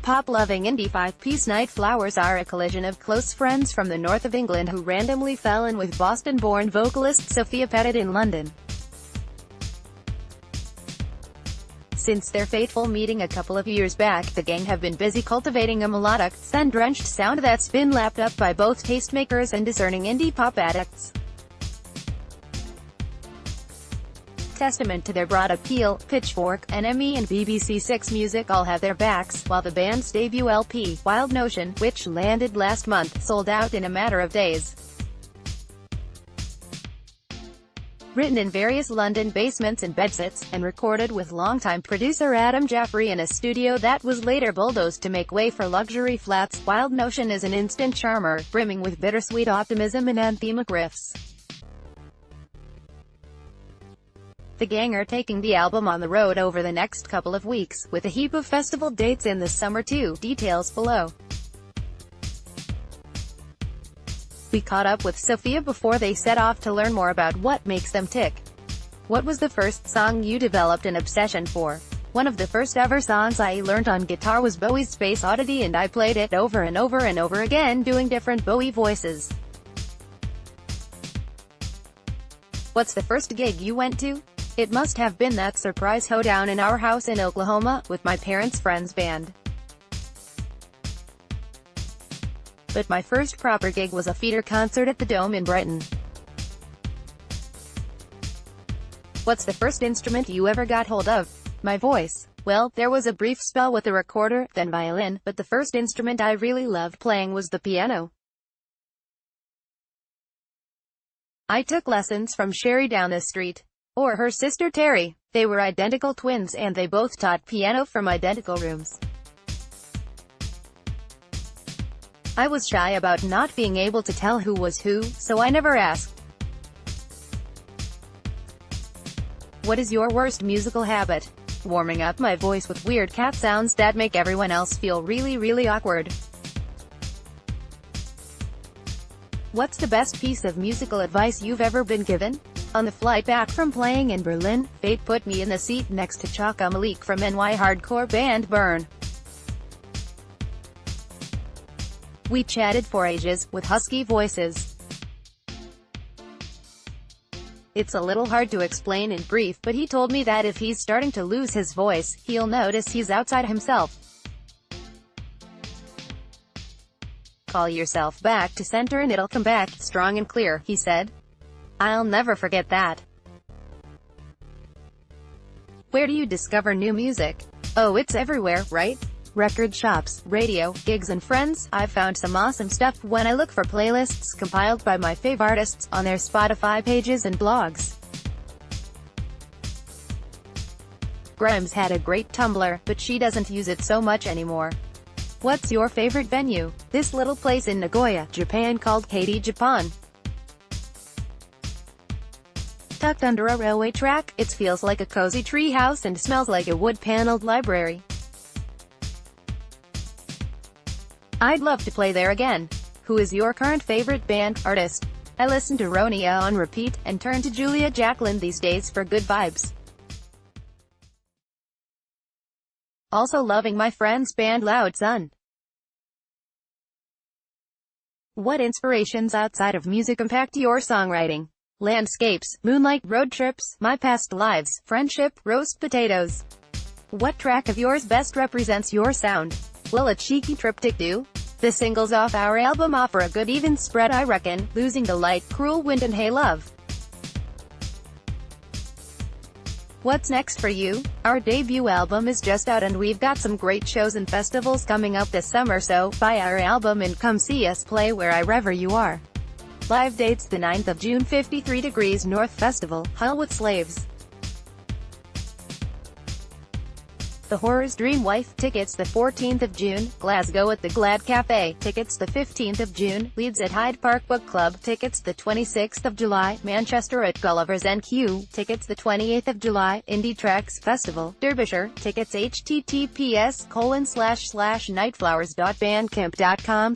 pop-loving indie five-piece Night Flowers are a collision of close friends from the north of England who randomly fell in with Boston-born vocalist Sophia Pettit in London. Since their fateful meeting a couple of years back, the gang have been busy cultivating a melodic, sun-drenched sound that's been lapped up by both tastemakers and discerning indie pop addicts. Testament to their broad appeal, Pitchfork, NME and BBC Six Music all have their backs, while the band's debut LP, Wild Notion, which landed last month, sold out in a matter of days. Written in various London basements and bedsits, and recorded with longtime producer Adam Jaffrey in a studio that was later bulldozed to make way for luxury flats, Wild Notion is an instant charmer, brimming with bittersweet optimism and anthemic riffs. The gang are taking the album on the road over the next couple of weeks, with a heap of festival dates in the summer too. Details below. We caught up with Sophia before they set off to learn more about what makes them tick. What was the first song you developed an obsession for? One of the first ever songs I learned on guitar was Bowie's Space Oddity, and I played it over and over and over again, doing different Bowie voices. What's the first gig you went to? It must have been that surprise hoedown in our house in Oklahoma, with my parents' friends' band. But my first proper gig was a feeder concert at the Dome in Brighton. What's the first instrument you ever got hold of? My voice. Well, there was a brief spell with the recorder, then violin, but the first instrument I really loved playing was the piano. I took lessons from Sherry down the street. Or her sister Terry. They were identical twins and they both taught piano from identical rooms. I was shy about not being able to tell who was who, so I never asked. What is your worst musical habit? Warming up my voice with weird cat sounds that make everyone else feel really awkward. What's the best piece of musical advice you've ever been given? On the flight back from playing in Berlin, fate put me in the seat next to Chaka Malik from NY hardcore band Burn. We chatted for ages, with husky voices. It's a little hard to explain in brief, but he told me that if he's starting to lose his voice, he'll notice he's outside himself. Call yourself back to center and it'll come back, strong and clear, he said. I'll never forget that. Where do you discover new music? Oh, it's everywhere, right? Record shops, radio, gigs and friends. I've found some awesome stuff when I look for playlists compiled by my fave artists, on their Spotify pages and blogs. Grimes had a great Tumblr, but she doesn't use it so much anymore. What's your favorite venue? This little place in Nagoya, Japan called Katy Japan. Tucked under a railway track, it feels like a cozy tree house and smells like a wood-paneled library. I'd love to play there again. Who is your current favorite band, artist? I listen to Ronia on repeat, and turn to Julia Jacqueline these days for good vibes. Also loving my friend's band Loud Sun. What inspirations outside of music impact your songwriting? Landscapes, moonlight, road trips, my past lives, friendship, roast potatoes. What track of yours best represents your sound? Will a cheeky triptych do? The singles off our album offer a good even spread, I reckon. Losing the Light, Cruel Wind and Hey Love. What's next for you? Our debut album is just out and we've got some great shows and festivals coming up this summer, so buy our album and come see us play wherever you are. Live dates: the 9th of June 53 Degrees North Festival, Hull with Slaves. The Horror's Dream Wife, tickets the 14th of June, Glasgow at the Glad Cafe, tickets the 15th of June, Leeds at Hyde Park Book Club, tickets the 26th of July, Manchester at Gulliver's NQ, tickets the 28th of July, Indie Tracks Festival, Derbyshire, tickets https://nightflowers.bandcamp.com/